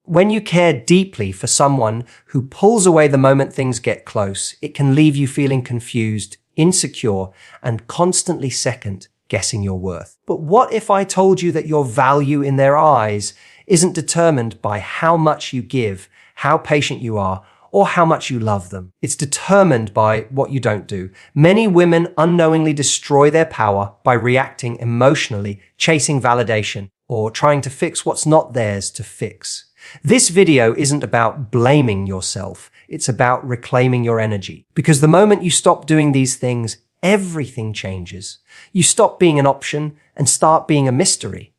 When you care deeply for someone who pulls away the moment things get close, it can leave you feeling confused, insecure, and constantly second-guessing your worth. But what if I told you that your value in their eyes isn't determined by how much you give, how patient you are, or how much you love them? It's determined by what you don't do. Many women unknowingly destroy their power by reacting emotionally, chasing validation, or trying to fix what's not theirs to fix. This video isn't about blaming yourself. It's about reclaiming your energy. Because the moment you stop doing these things, everything changes. You stop being an option and start being a mystery.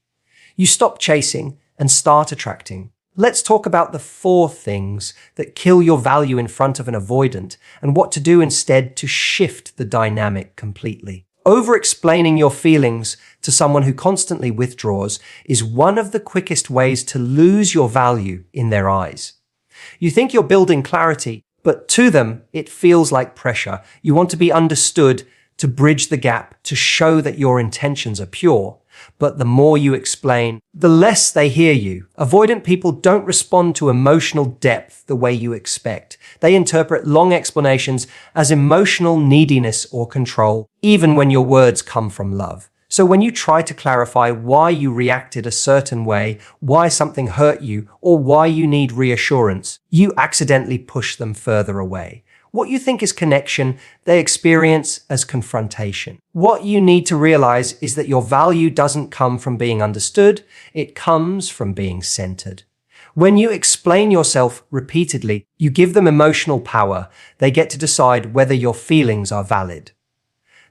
You stop chasing and start attracting. Let's talk about the 4 things that kill your value in front of an avoidant and what to do instead to shift the dynamic completely. Over-explaining your feelings to someone who constantly withdraws is one of the quickest ways to lose your value in their eyes. You think you're building clarity, but to them, it feels like pressure. You want to be understood, to bridge the gap, to show that your intentions are pure. But the more you explain, the less they hear you. Avoidant people don't respond to emotional depth the way you expect. They interpret long explanations as emotional neediness or control, even when your words come from love. So when you try to clarify why you reacted a certain way, why something hurt you, or why you need reassurance, you accidentally push them further away. What you think is connection, they experience as confrontation. What you need to realize is that your value doesn't come from being understood, it comes from being centered. When you explain yourself repeatedly, you give them emotional power. They get to decide whether your feelings are valid.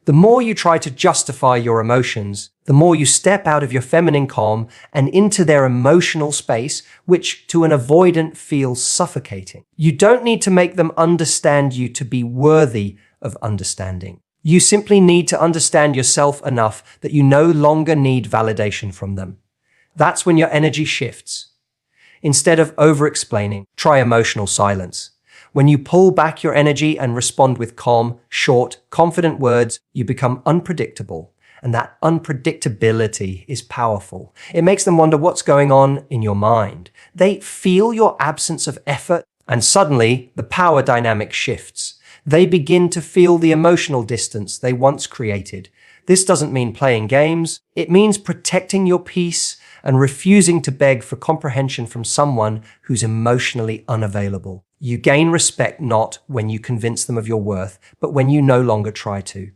The more you try to justify your emotions, the more you step out of your feminine calm and into their emotional space, which to an avoidant feels suffocating. You don't need to make them understand you to be worthy of understanding. You simply need to understand yourself enough that you no longer need validation from them. That's when your energy shifts. Instead of over-explaining, try emotional silence. When you pull back your energy and respond with calm, short, confident words, you become unpredictable. And that unpredictability is powerful. It makes them wonder what's going on in your mind. They feel your absence of effort, and suddenly the power dynamic shifts. They begin to feel the emotional distance they once created. This doesn't mean playing games. It means protecting your peace and refusing to beg for comprehension from someone who's emotionally unavailable. You gain respect not when you convince them of your worth, but when you no longer try to.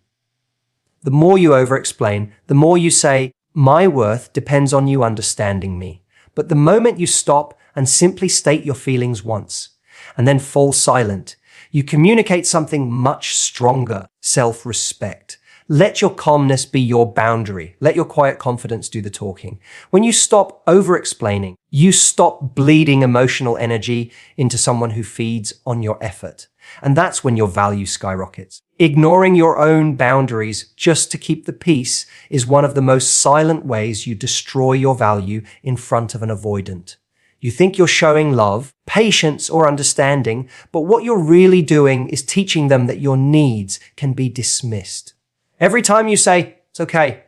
The more you over-explain, the more you say, my worth depends on you understanding me. But the moment you stop and simply state your feelings once, and then fall silent, you communicate something much stronger, self-respect. Let your calmness be your boundary. Let your quiet confidence do the talking. When you stop over-explaining, you stop bleeding emotional energy into someone who feeds on your effort. And that's when your value skyrockets. Ignoring your own boundaries just to keep the peace is one of the most silent ways you destroy your value in front of an avoidant. You think you're showing love, patience, or understanding, but what you're really doing is teaching them that your needs can be dismissed. Every time you say, it's okay.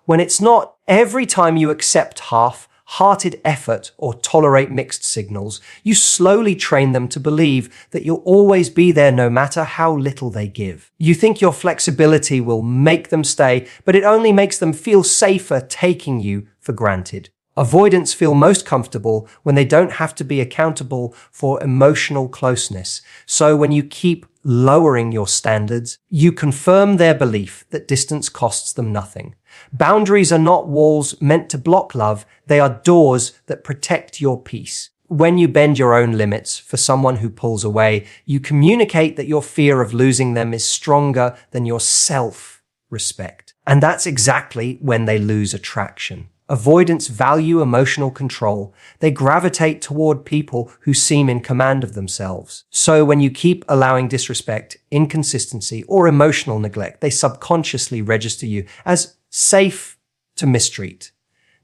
When it's not, every time you accept half-hearted effort or tolerate mixed signals, you slowly train them to believe that you'll always be there no matter how little they give. You think your flexibility will make them stay, but it only makes them feel safer taking you for granted. Avoidants feel most comfortable when they don't have to be accountable for emotional closeness. So when you keep lowering your standards, you confirm their belief that distance costs them nothing. Boundaries are not walls meant to block love. They are doors that protect your peace. When you bend your own limits for someone who pulls away, you communicate that your fear of losing them is stronger than your self-respect. And that's exactly when they lose attraction. Avoidants value emotional control. They gravitate toward people who seem in command of themselves. So when you keep allowing disrespect, inconsistency, or emotional neglect, they subconsciously register you as safe to mistreat.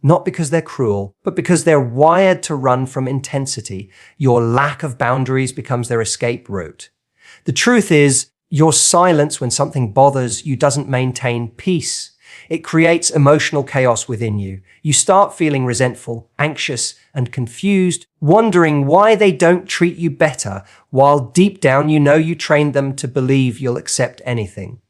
Not because they're cruel, but because they're wired to run from intensity. Your lack of boundaries becomes their escape route. The truth is, your silence when something bothers you doesn't maintain peace. It creates emotional chaos within you. You start feeling resentful, anxious, and confused, wondering why they don't treat you better, while deep down you know you trained them to believe you'll accept anything.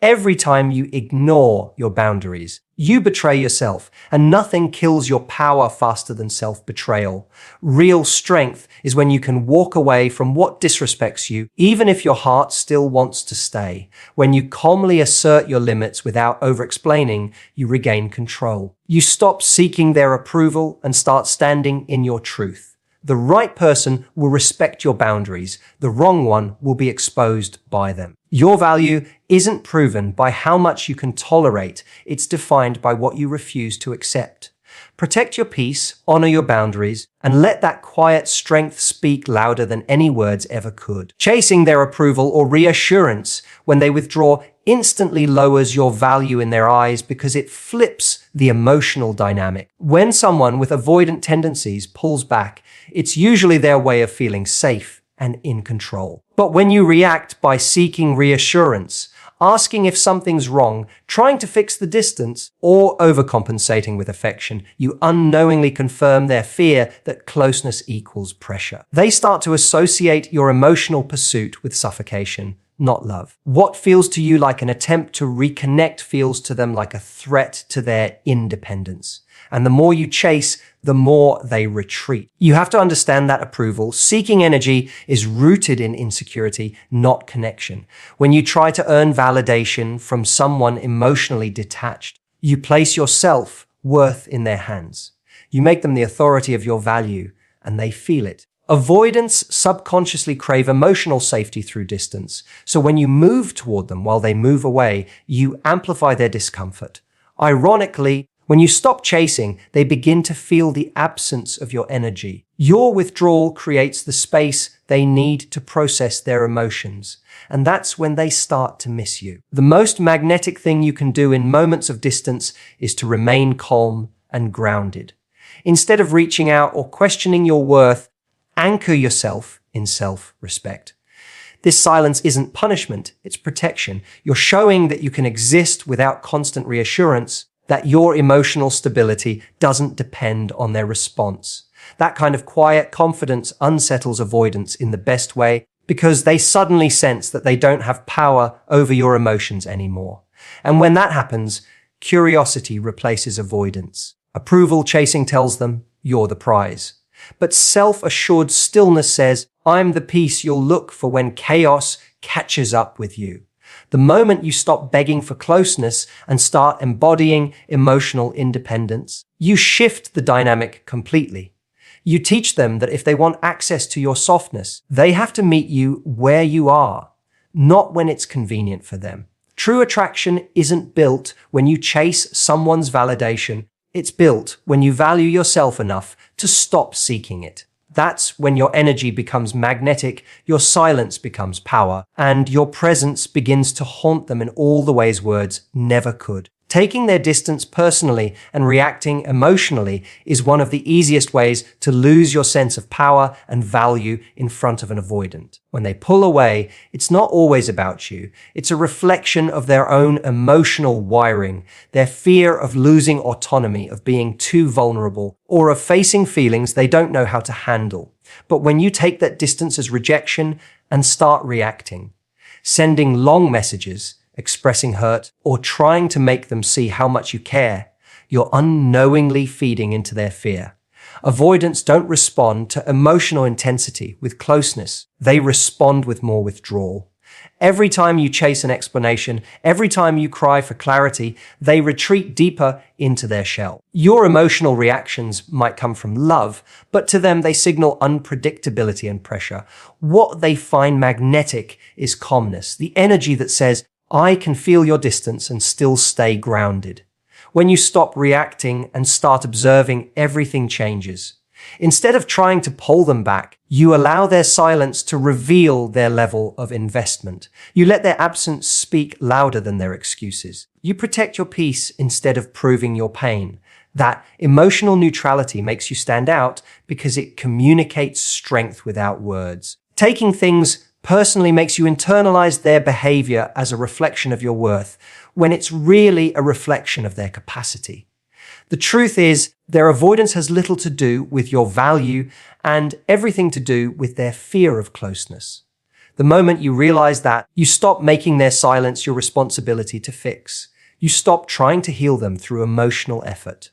Every time you ignore your boundaries, you betray yourself, and nothing kills your power faster than self-betrayal. Real strength is when you can walk away from what disrespects you, even if your heart still wants to stay. When you calmly assert your limits without over-explaining, you regain control. You stop seeking their approval and start standing in your truth. The right person will respect your boundaries. The wrong one will be exposed by them. Your value isn't proven by how much you can tolerate. It's defined by what you refuse to accept. Protect your peace, honor your boundaries, and let that quiet strength speak louder than any words ever could. Chasing their approval or reassurance when they withdraw instantly lowers your value in their eyes because it flips the emotional dynamic. When someone with avoidant tendencies pulls back, it's usually their way of feeling safe and in control. But when you react by seeking reassurance, asking if something's wrong, trying to fix the distance, or overcompensating with affection, you unknowingly confirm their fear that closeness equals pressure. They start to associate your emotional pursuit with suffocation, not love. What feels to you like an attempt to reconnect feels to them like a threat to their independence. And the more you chase, the more they retreat. You have to understand that approval, seeking energy, is rooted in insecurity, not connection. When you try to earn validation from someone emotionally detached, you place your self-worth in their hands. You make them the authority of your value, and they feel it. Avoidants subconsciously crave emotional safety through distance. So when you move toward them while they move away, you amplify their discomfort. Ironically, when you stop chasing, they begin to feel the absence of your energy. Your withdrawal creates the space they need to process their emotions, and that's when they start to miss you. The most magnetic thing you can do in moments of distance is to remain calm and grounded. Instead of reaching out or questioning your worth, anchor yourself in self-respect. This silence isn't punishment, it's protection. You're showing that you can exist without constant reassurance, that your emotional stability doesn't depend on their response. That kind of quiet confidence unsettles avoidance in the best way because they suddenly sense that they don't have power over your emotions anymore. And when that happens, curiosity replaces avoidance. Approval chasing tells them, you're the prize. But self-assured stillness says, I'm the peace you'll look for when chaos catches up with you. The moment you stop begging for closeness and start embodying emotional independence, you shift the dynamic completely. You teach them that if they want access to your softness, they have to meet you where you are, not when it's convenient for them. True attraction isn't built when you chase someone's validation. It's built when you value yourself enough to stop seeking it. That's when your energy becomes magnetic, your silence becomes power, and your presence begins to haunt them in all the ways words never could. Taking their distance personally and reacting emotionally is one of the easiest ways to lose your sense of power and value in front of an avoidant. When they pull away, it's not always about you. It's a reflection of their own emotional wiring, their fear of losing autonomy, of being too vulnerable, or of facing feelings they don't know how to handle. But when you take that distance as rejection and start reacting, sending long messages, expressing hurt, or trying to make them see how much you care, you're unknowingly feeding into their fear. Avoidants don't respond to emotional intensity with closeness. They respond with more withdrawal. Every time you chase an explanation, every time you cry for clarity, they retreat deeper into their shell. Your emotional reactions might come from love, but to them they signal unpredictability and pressure. What they find magnetic is calmness, the energy that says, I can feel your distance and still stay grounded. When you stop reacting and start observing, everything changes. Instead of trying to pull them back, you allow their silence to reveal their level of investment. You let their absence speak louder than their excuses. You protect your peace instead of proving your pain. That emotional neutrality makes you stand out because it communicates strength without words. Taking things personally makes you internalize their behavior as a reflection of your worth, when it's really a reflection of their capacity. The truth is, their avoidance has little to do with your value and everything to do with their fear of closeness. The moment you realize that, you stop making their silence your responsibility to fix. You stop trying to heal them through emotional effort.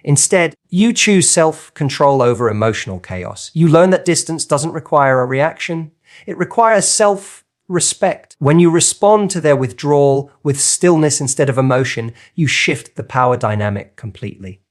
Instead, you choose self-control over emotional chaos. You learn that distance doesn't require a reaction. It requires self-respect. When you respond to their withdrawal with stillness instead of emotion, you shift the power dynamic completely.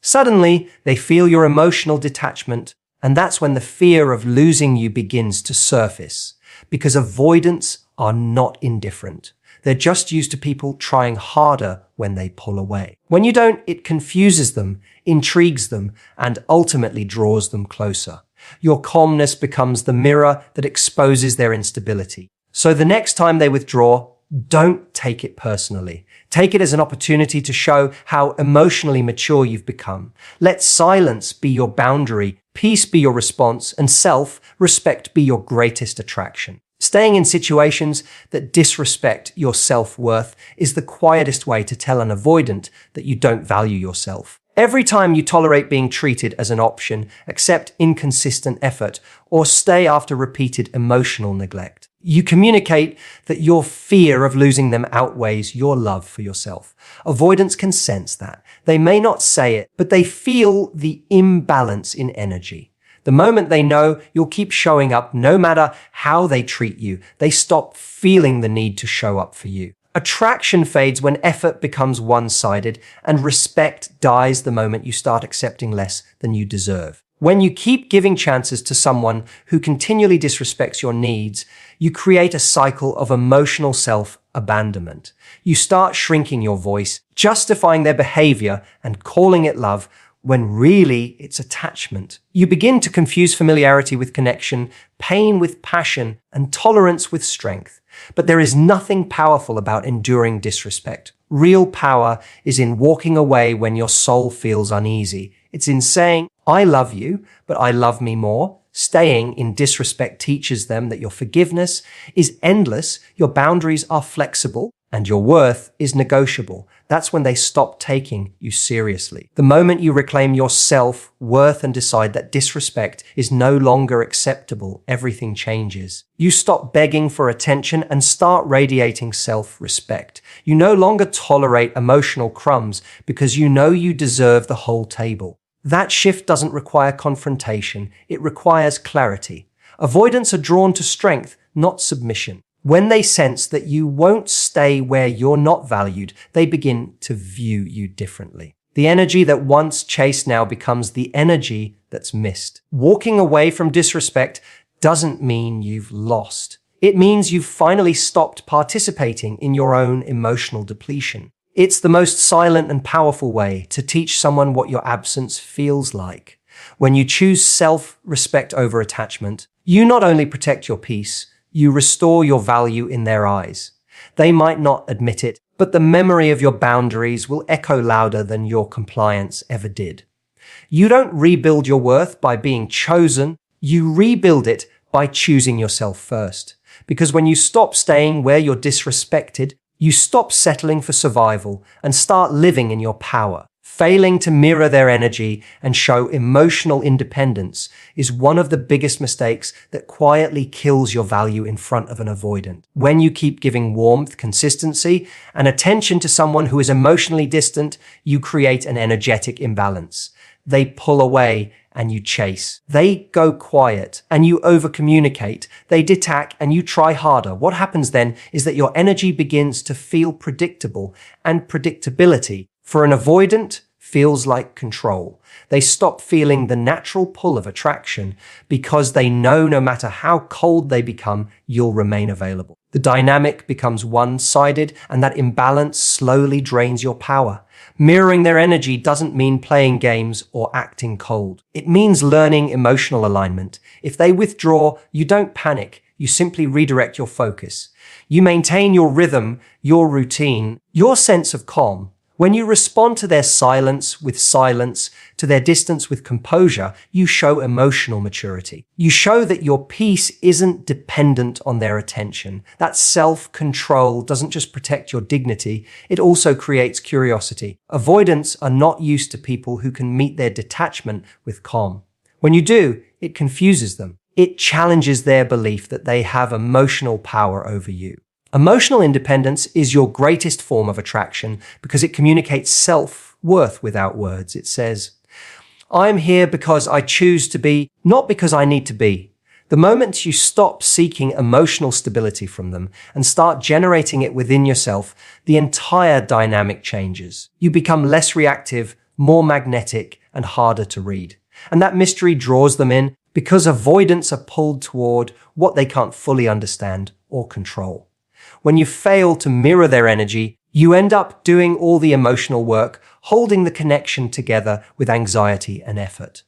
Suddenly, they feel your emotional detachment, and that's when the fear of losing you begins to surface, because avoidants are not indifferent. They're just used to people trying harder when they pull away. When you don't, it confuses them, intrigues them, and ultimately draws them closer. Your calmness becomes the mirror that exposes their instability. So the next time they withdraw, don't take it personally. Take it as an opportunity to show how emotionally mature you've become. Let silence be your boundary, peace be your response, and self-respect be your greatest attraction. Staying in situations that disrespect your self-worth is the quietest way to tell an avoidant that you don't value yourself. Every time you tolerate being treated as an option, accept inconsistent effort, or stay after repeated emotional neglect, you communicate that your fear of losing them outweighs your love for yourself. Avoidants can sense that. They may not say it, but they feel the imbalance in energy. The moment they know you'll keep showing up no matter how they treat you, they stop feeling the need to show up for you. Attraction fades when effort becomes one-sided, and respect dies the moment you start accepting less than you deserve. When you keep giving chances to someone who continually disrespects your needs, you create a cycle of emotional self-abandonment. You start shrinking your voice, justifying their behavior and calling it love, when really it's attachment. You begin to confuse familiarity with connection, pain with passion, and tolerance with strength. But there is nothing powerful about enduring disrespect. Real power is in walking away when your soul feels uneasy. It's in saying, I love you, but I love me more. Staying in disrespect teaches them that your forgiveness is endless, your boundaries are flexible, and your worth is negotiable. That's when they stop taking you seriously. The moment you reclaim your self-worth and decide that disrespect is no longer acceptable, everything changes. You stop begging for attention and start radiating self-respect. You no longer tolerate emotional crumbs because you know you deserve the whole table. That shift doesn't require confrontation. It requires clarity. Avoidants are drawn to strength, not submission. When they sense that you won't stay where you're not valued, they begin to view you differently. The energy that once chased now becomes the energy that's missed. Walking away from disrespect doesn't mean you've lost. It means you've finally stopped participating in your own emotional depletion. It's the most silent and powerful way to teach someone what your absence feels like. When you choose self-respect over attachment, you not only protect your peace, you restore your value in their eyes. They might not admit it, but the memory of your boundaries will echo louder than your compliance ever did. You don't rebuild your worth by being chosen. You rebuild it by choosing yourself first. Because when you stop staying where you're disrespected, you stop settling for survival and start living in your power. Failing to mirror their energy and show emotional independence is one of the biggest mistakes that quietly kills your value in front of an avoidant. When you keep giving warmth, consistency, and attention to someone who is emotionally distant, you create an energetic imbalance. They pull away and you chase. They go quiet and you overcommunicate. They detach and you try harder. What happens then is that your energy begins to feel predictable, and predictability for an avoidant feels like control. They stop feeling the natural pull of attraction because they know no matter how cold they become, you'll remain available. The dynamic becomes one-sided, and that imbalance slowly drains your power. Mirroring their energy doesn't mean playing games or acting cold. It means learning emotional alignment. If they withdraw, you don't panic. You simply redirect your focus. You maintain your rhythm, your routine, your sense of calm, When you respond to their silence with silence, to their distance with composure, you show emotional maturity. You show that your peace isn't dependent on their attention. That self-control doesn't just protect your dignity, it also creates curiosity. Avoidants are not used to people who can meet their detachment with calm. When you do, it confuses them. It challenges their belief that they have emotional power over you. Emotional independence is your greatest form of attraction because it communicates self-worth without words. It says, I'm here because I choose to be, not because I need to be. The moment you stop seeking emotional stability from them and start generating it within yourself, the entire dynamic changes. You become less reactive, more magnetic, and harder to read. And that mystery draws them in because avoidants are pulled toward what they can't fully understand or control. When you fail to mirror their energy, you end up doing all the emotional work, holding the connection together with anxiety and effort.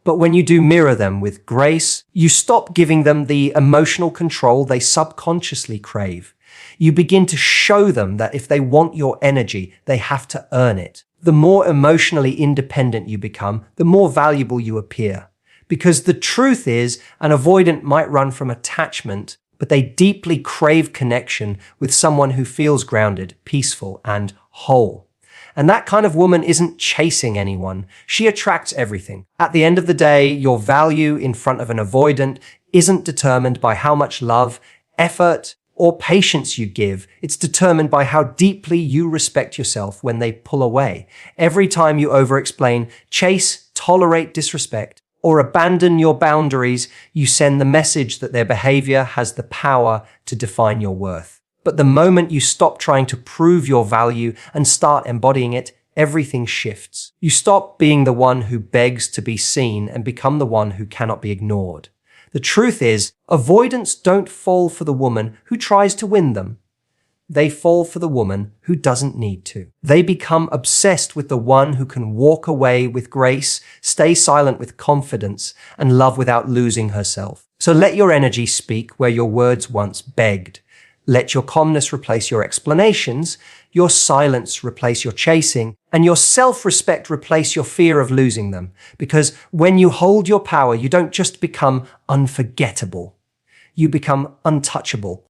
But when you do mirror them with grace, you stop giving them the emotional control they subconsciously crave. You begin to show them that if they want your energy, they have to earn it. The more emotionally independent you become, the more valuable you appear. Because the truth is, an avoidant might run from attachment, but they deeply crave connection with someone who feels grounded, peaceful, and whole. And that kind of woman isn't chasing anyone. She attracts everything. At the end of the day, your value in front of an avoidant isn't determined by how much love, effort, or patience you give. It's determined by how deeply you respect yourself when they pull away. Every time you over-explain, chase, tolerate disrespect, or abandon your boundaries, you send the message that their behavior has the power to define your worth. But the moment you stop trying to prove your value and start embodying it, everything shifts. You stop being the one who begs to be seen and become the one who cannot be ignored. The truth is, avoidants don't fall for the woman who tries to win them. They fall for the woman who doesn't need to. They become obsessed with the one who can walk away with grace, stay silent with confidence, and love without losing herself. So let your energy speak where your words once begged. Let your calmness replace your explanations, your silence replace your chasing, and your self-respect replace your fear of losing them. Because when you hold your power, you don't just become unforgettable. You become untouchable.